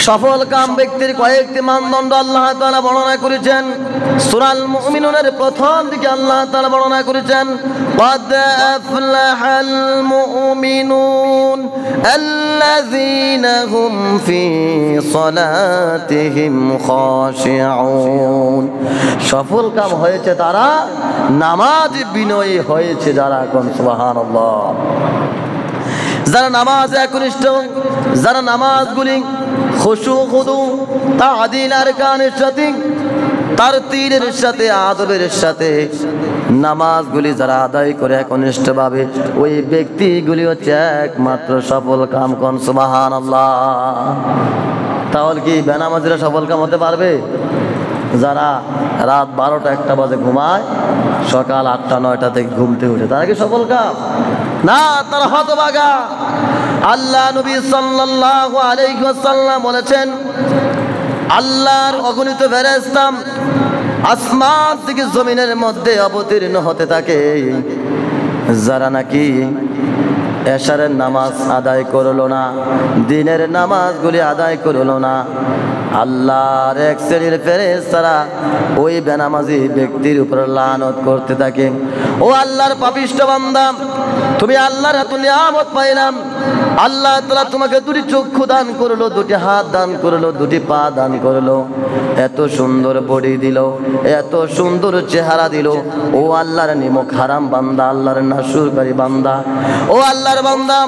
সফল কাম ব্যক্তির কয়েকটি মানদণ্ড আল্লাহ তাআলা বর্ণনা করেছেন। সূরাল মুমিনুনের প্রথম দিকে আল্লাহ তাআলা বর্ণনা করেছেন, ক্বাদ আফলাহাল মুমিনুন আল্লাযীনা হুম ফি সালাতিহিম খাশিউন। সফল কাম হয়েছে তারা, নামাজ বিনয়ী হয়েছে যারা। কোন সুবহানাল্লাহ। যারা নামাজে একনিষ্ঠ, যারা নামাজগুলি খুশু খুদু তা'দীল আরকানের সাথে, তারতিলের সাথে, আদবের সাথে নামাজগুলি যারা আদায় করে একনিষ্ঠভাবে, ওই ব্যক্তিগুলি হচ্ছে একমাত্র সফল কাম। কোন সুবহানাল্লাহ। তাহলে কি বেনামাজিরা সফল কাম হতে পারবে? যারা রাত 12টা-1টা বাজে ঘুমায়, সকাল 8টা-9টা থেকে ঘুমতে উঠে, তারা কি সফল কাম? না, তারা হতভাগা। আল্লাহ নবী সাল্লাল্লাহু আলাইহি ওয়াসাল্লাম বলেছেন, আল্লাহর অগণিত ফেরেশতা আসমান থেকে জমিনের মধ্যে অবতীর্ণ হতে থাকে, যারা নাকি এশারের নামাজ আদায় করলো না, দিনের নামাজগুলি আদায় করলো না, আল্লাহর এক শ্রেণীর ফেরেশতারা ওই বেনামাজি ব্যক্তির উপর লানত করতে থাকে, ও আল্লাহর পাপিষ্ঠ বান্দা, তুমি আল্লাহর এত নিয়ামত পাইলাম, আল্লাহ তাআলা তোমাকে দুটি চক্ষু দান করলো, দুটি হাত দান করলো, দুটি পা দান করলো, এত সুন্দর বডি দিল, এত সুন্দর চেহারা দিল, ও আল্লাহর নিমক হারাম বান্দা, আল্লাহর নাশুরকারী বান্দা, ও আল্লাহর বান্দা,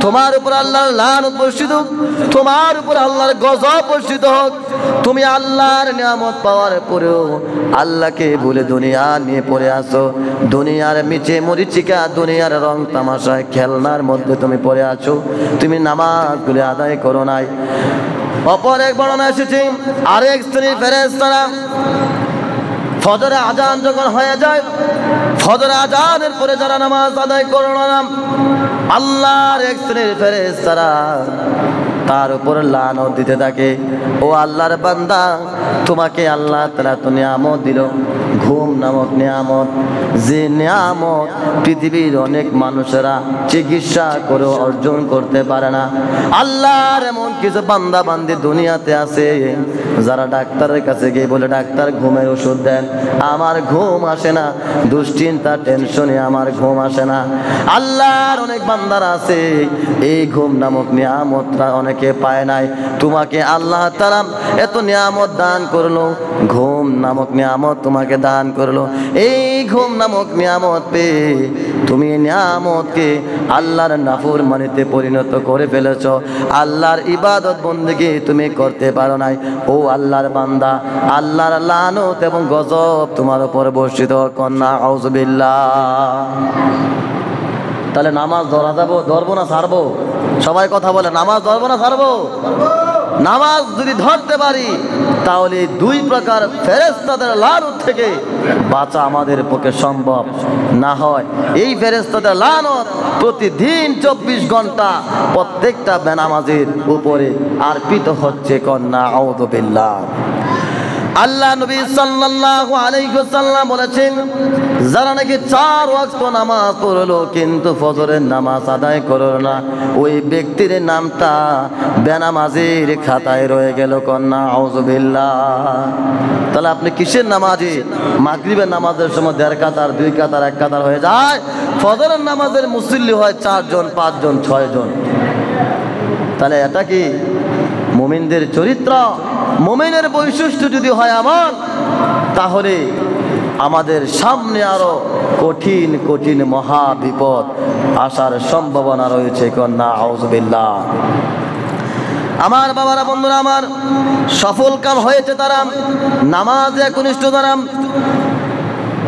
তোমার উপর আল্লাহর লানত বর্ষিত হোক, তোমার উপর আল্লাহর গজব বর্ষিত হোক। তুমি আল্লাহর নিয়ামত পাওয়ার পরেও আল্লাহকে ভুলে দুনিয়া নিয়ে পড়ে আসো, দুনিয়ার মিচে মরিচিকা, দুনিয়ার রং তামাশায় খেলনার মধ্যে তুমি পড়ে আছো, তুমি নামাজগুলি আদায় করো নাই। অপর এক বর্ণনা এসেছে, আরেক শ্রেণীর ফেরেশতারা ফজরে আজান যখন হয়ে যায়, ফজরে আজানের পরে যারা নামাজ আদায় করলো না, আল্লাহর এক শ্রেণীর ফেরেশতারা তার উপর লানত দিতে থাকে, ও আল্লাহর বান্দা, তোমাকে আল্লাহ তাআলা তো নিয়ামত দিল, ঘুম নামক নিয়ামত, যে নিয়ামত পৃথিবীর অনেক মানুষেরা চিকিৎসা করে অর্জন করতে পারে না। আল্লাহর এমন কিছু বান্দা বান্দি দুনিয়াতে আছে, যারা ডাক্তারের কাছে গিয়ে বলে, ডাক্তার ঘুমের ওষুধ দেন, আমার ঘুম আসে না, দুশ্চিন্তা টেনশনে আমার ঘুম আসে না। আল্লাহর অনেক বান্দারা আছে, এই ঘুম নামক নিয়ামতটা অনেকে পায় নাই, তোমাকে আল্লাহ তাআলা এত নিয়ামত দান করলো, ঘুম নামক নিয়ামত তোমাকে দান করলো, এই ঘুম নামক নিয়ামত পেয়ে তুমি নিয়ামতকে আল্লাহর নাফরমানিতে পরিণত করে ফেলেছো, আল্লাহর ইবাদত বন্দেগী তুমি করতে পারো নাই। ও আল্লাহর বান্দা, আল্লাহর লানত এবং গজব তোমার উপর বর্ষিত হোক না, আউযুবিল্লাহ। তাহলে নামাজ ধরা যাবো, ধরবো না ছাড়বো? সবাই কথা বলে, নামাজ ধরবো না ছাড়বো? নামাজ যদি ধরতে পারি, তাহলে দুই প্রকার ফেরেশতাদের লানত থেকে বাঁচা আমাদের পক্ষে সম্ভব না হয়। এই ফেরেশতাদের লানত প্রতিদিন 24 ঘন্টা প্রত্যেকটা বেনামাজির উপরে অর্পিত হচ্ছে। কন্যা আউযুবিল্লাহ। আল্লাহ নবী সাল্লাল্লাহু আলাইহি ওয়াসাল্লাম বলেছেন, যারা নাকি 4 ওয়াক্ত নামাজ পড়লো কিন্তু ফজরের নামাজ আদায় করলো না, ওই ব্যক্তির নামটা বেনামাজির খাতায় রয়ে গেল। কন্যা আউযুবিল্লাহ। তাহলে আপনি কিসের নামাজি? মাগরিবের নামাজের সময় 1.5 কাতার, 2 কাতার, 1 কাতার হয়ে যায়, ফজরের নামাজের মুসল্লি হয় 4 জন, 5 জন, 6 জন। তাহলে এটা কি মুমিনদের চরিত্র? মুমিনের বৈশিষ্ট্য যদি হয় এমন, তাহলে আমাদের সামনে আরো কঠিন কঠিন মহা বিপদ আসার সম্ভাবনা রয়েছে। কন্যা আউযুবিল্লাহ। আমার বাবারা, বন্ধুরা আমার, সফল কাম হয়েছে তারা, নামাজে একনিষ্ঠ তারা।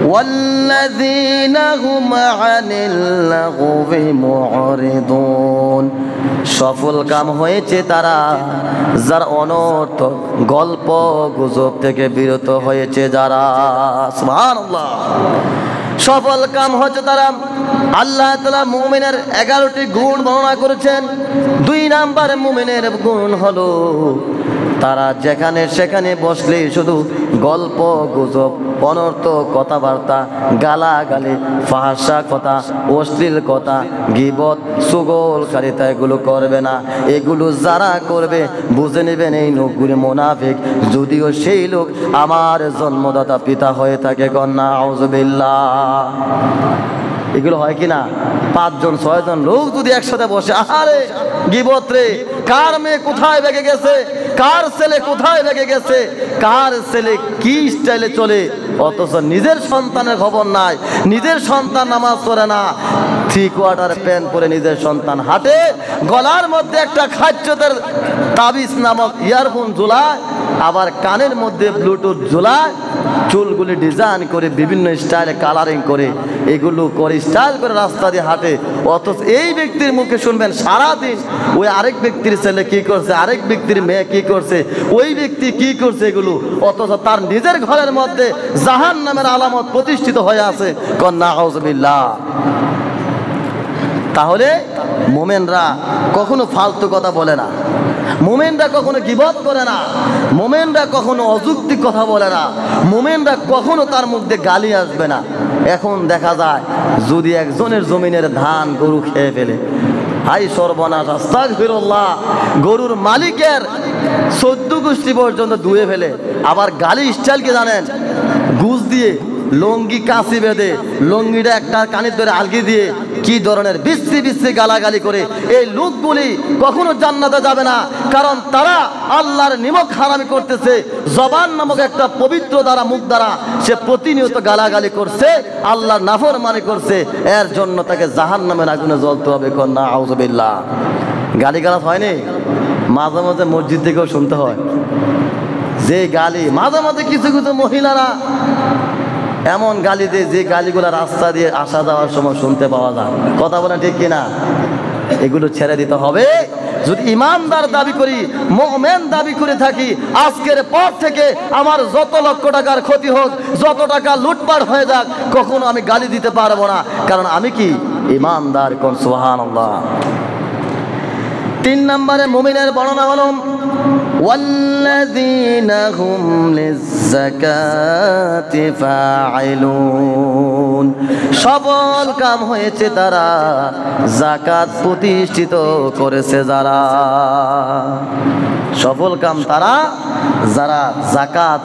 ওয়াল্লাযীনা হুম আনিল লাগবি মুরিদুন। সফল কাম হয়েছে তারা, যারা অনর্থক গল্প গুজব থেকে বিরত হয়েছে যারা। সুবহানাল্লাহ। সফল কাম হচ্ছে তারা, আল্লাহ তাআলা মুমিনের 11টি গুণ বর্ণনা করেছেন। 2 নাম্বার মুমিনের গুণ হলো তারা যেখানে সেখানে বসলে শুধু গল্প গুজব, অনর্থক কথাবার্তা, গালাগালি, ফাহশা কথা, অশ্লীল কথা, গীবত, সুগলকারিতা এগুলো করবে না। এগুলো যারা করবে বুঝে নেবেন এই লোকগুলি মুনাফিক, যদিও সেই লোক আমার জন্মদাতা পিতা হয়ে থাকে। কন্যা আউযুবিল্লাহ। এগুলো হয় কিনা? 5 জন 6 জন লোক যদি একসাথে বসে, আহারে গীবত রে, কার মেয়ে কোথায় বেগে গেছে, কার ছেলে কোথায় বেগে গেছে, কার ছেলে কি স্টাইলে চলে, অথচ নিজের সন্তানের খবর নাই। নিজের সন্তান নামাজ পড়ে না, 3/4 প্যান্ট পরে নিজের সন্তান হাঁটে, গলার মধ্যে একটা খাদ্যতের তাবিজ নামক ইয়ারফোন ঝোলায়, আবার কানের মধ্যে ব্লুটুথ ঝোলায়, চুলগুলি ডিজাইন করে বিভিন্ন স্টাইলে কালারিং করে, এগুলো করে স্টাইল করে রাস্তা দিয়ে হাঁটে। অথচ এই ব্যক্তির মুখে শুনবেন সারাদিন ওই আরেক ব্যক্তির ছেলে কি করছে, আরেক ব্যক্তির মেয়ে কি করছে, ওই ব্যক্তি কি করছে এগুলো, অথচ তার নিজের ঘরের মধ্যে জাহান্নামের আলামত প্রতিষ্ঠিত হয়ে আছে। কন্যা আউযুবিল্লাহ। তাহলে মুমিনরা কখনো ফালতু কথা বলে না, মুমিনরা কখনো গীবত করে না, মুমিনরা কখনো অযৌক্তিক কথা বলে না, মুমিনরা কখনো তার মুখ দিয়ে গালি আসবে না। এখন দেখা যায় যদি একজনের জমিনের ধান গরু খেয়ে ফেলে, হাই সর্বনাশ, আস্তাগফিরুল্লাহ, গরুর মালিকের 14 গোষ্ঠী পর্যন্ত ধুয়ে ফেলে। আবার গালি স্টাইল কি জানেন? গুজ দিয়ে লঙ্গি কাশি বেঁধে লঙ্গিটা একটা কানের ধরে আলগি দিয়ে কি ধরনের বিশ্রী বিশ্রী গালাগালি করে। এই লোকগুলি কখনো জান্নাতে যাবে না, কারণ তারা আল্লাহর নিমক হারামি করতেছে। জবান নামক একটা পবিত্র দ্বারা, মুখ দ্বারা সে প্রতিনিয়ত গালাগালি করছে, আল্লাহর নাফরমানি করছে, এর জন্য তাকে জাহান্নামের আগুনে জ্বলতে হবে। কন্যা আউযুবিল্লাহ। গালিগালাজ হয়নি? মাঝে মাঝে মসজিদ থেকেও শুনতে হয় যে গালি, মাঝে মাঝে কিছু কিছু মহিলারা এমন গালি দেয় যে গালিগুলো রাস্তা দিয়ে আসা যাওয়ার সময় শুনতে পাওয়া যায়। কথা বলেন ঠিক কিনা? এগুলো ছেড়ে দিতে হবে। যদি ইমানদার দাবি করি, মুমিন দাবি করে থাকি, আজকের পর থেকে আমার যত লক্ষ টাকার ক্ষতি হোক, যত টাকা লুটপাট হয়ে যাক, কখনো আমি গালি দিতে পারবো না, কারণ আমি কি ইমানদার। কোন সুবহানাল্লাহ। 3 নম্বরে মুমিনের বর্ণনা হলো ওয়াল্লাযীনা হুম লিয-যাকাতি ফাঈলুন। সফল কাম হয়েছে তারা, যাকাত প্রতিষ্ঠিত করেছে যারা। সফল কাম তারা যারা যাকাত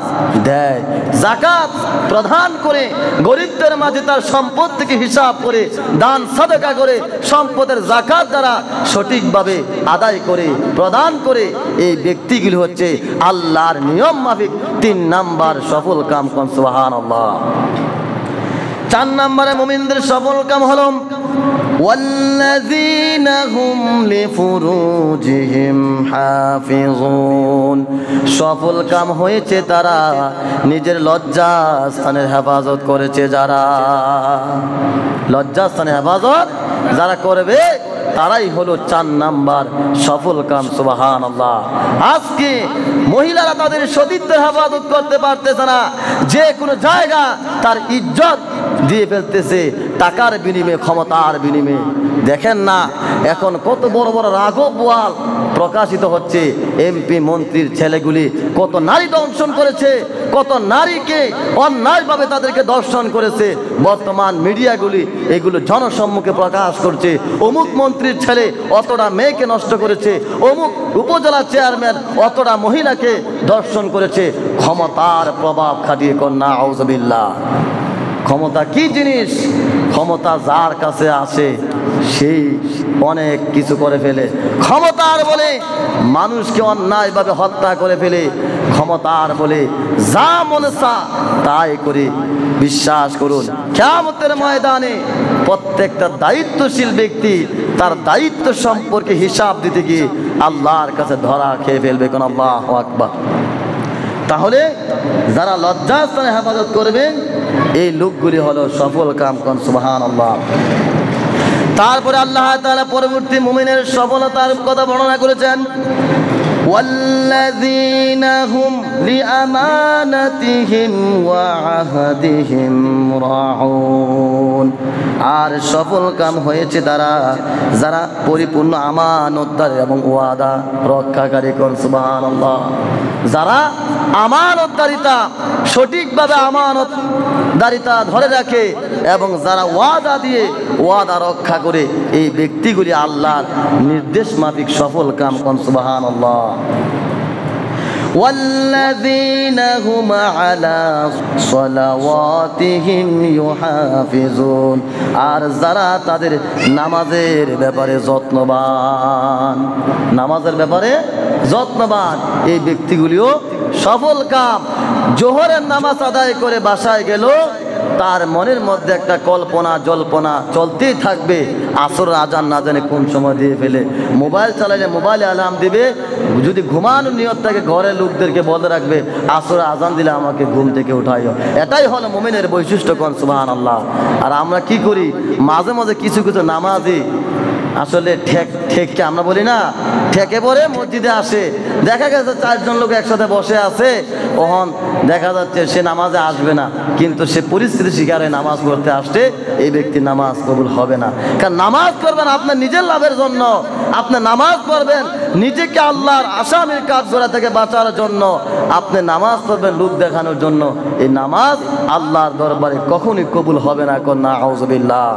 দেয়, যাকাত প্রদান করে, গরিবদের মাঝে তার সম্পদ থেকে হিসাব করে দান সাদাকা করে সম্পদের যাকাত যারা সঠিকভাবে আদায় করে প্রদান করে, এই ব্যক্তিগুলি হচ্ছে আল্লাহর নিয়ম মাফিক 3 নাম্বার সফল কাম। কোন সুবহানাল্লাহ। 4 নম্বরে মুমিনদের সফল কাম হলো ওয়াল্লাযীনা হুম লিফুরুজিহিম হাফিজুন। সফল কাম হয়েছে তারা নিজের লজ্জাস্থানের হেফাজত করেছে যারা। লজ্জাস্থানের হেফাজত যারা করবে তারাই হলো 4 নাম্বার সফল কাম। সুবহানাল্লাহ। আজকে মহিলারা তাদের সতীত্বের হেফাজত করতে পারতেছে না, যে কোনো জায়গা তার ইজ্জত দিয়ে ফেলতেছে টাকার বিনিময়ে, ক্ষমতার বিনিময়ে। দেখেন না এখন কত বড় বড় রাঘব বোয়াল প্রকাশিত হচ্ছে, এমপি মন্ত্রীর ছেলেগুলি কত নারী দংশন করেছে, কত নারীকে অন্যায়ভাবে তাদেরকে দর্শন করেছে। বর্তমান মিডিয়াগুলি এগুলো জনসম্মুখে প্রকাশ করছে, অমুক মন্ত্রীর ছেলে অতটা মেয়েকে নষ্ট করেছে, অমুক উপজেলা চেয়ারম্যান অতটা মহিলাকে দর্শন করেছে, ক্ষমতার প্রভাব খাটিয়ে। কন্যা আউযুবিল্লাহ। ক্ষমতা কি জিনিস? ক্ষমতা যার কাছে আসে সেই অনেক কিছু করে ফেলে। ক্ষমতার বলে মানুষকে অন্যায়ভাবে হত্যা করে ফেলে, ক্ষমতার বলে যা মনে চা তাই করে। বিশ্বাস করুন, কিয়ামতের ময়দানে প্রত্যেকটা দায়িত্বশীল ব্যক্তি তার দায়িত্ব সম্পর্কে হিসাব দিতে গিয়ে আল্লাহর কাছে ধরা খেয়ে ফেলবে। কোন আল্লাহু আকবার। তাহলে যারা লজ্জাস্থানে হেফাজত করবে এই লোকগুলি হলো সফল কাম। কোন সুবহানাল্লাহ। তারপরে আল্লাহ তাআলা পরবর্তী মুমিনের সফলতার কথা বর্ণনা করেছেন والذين هم لأمانتهم وعهدهم راعون। আর সফল কাম হয়েছে তারা যারা পরিপূর্ণ আমানতদার এবং ওয়াদা রক্ষাকারী। কোন সুবহানাল্লাহ। যারা আমানতদারিতা সঠিকভাবে আমানতদারিতা ধরে রাখে এবং যারা ওয়াদা দিয়ে ওয়াদা রক্ষা করে, এই ব্যক্তিগুলি আল্লাহর নির্দেশ মাফিক সফল কাম। কোন সুবহানাল্লাহ। والذين هم على صلواتهم يحافظون। আর যারা তাদের নামাজের ব্যাপারে যত্নবান, নামাজের ব্যাপারে যত্নবান, এই ব্যক্তিগুলিও সফল কাম। জোহরের নামাজ আদায় করে বাসায় গেল, তার মনের মধ্যে একটা কল্পনা জল্পনা চলতেই থাকবে, আসরের আজান না জানে কোন সময় দিয়ে ফেলে। মোবাইল চালাইলে মোবাইলে অ্যালার্ম দিবে, যদি ঘুমানোর নিয়ত থাকে ঘরের লোকদেরকে বলে রাখবে আসরের আজান দিলে আমাকে ঘুম থেকে উঠাইও। এটাই হলো মুমিনের বৈশিষ্ট্য। কোন সুবহানাল্লাহ। আর আমরা কি করি, মাঝে মাঝে কিছু কিছু নামাজি আসলে ঠেককে আমরা বলি না, ঠেকে পড়ে মসজিদে আসে, দেখা গেছে 4 জন লোক একসাথে বসে আছে, তখন দেখা যাচ্ছে সে নামাজে আসবে না, কিন্তু সে পরিস্থিতি শিকারে নামাজ পড়তে আসছে, এই ব্যক্তির নামাজ কবুল হবে না। কারণ নামাজ পড়বেন আপনার নিজের লাভের জন্য, আপনি নামাজ পড়বেন নিজেকে আল্লাহর আসামির কাজগুলো থেকে বাঁচার জন্য, আপনি নামাজ পড়বেন লোক দেখানোর জন্য, এই নামাজ আল্লাহর দরবারে কখনই কবুল হবে না। কোন নাউযুবিল্লাহ।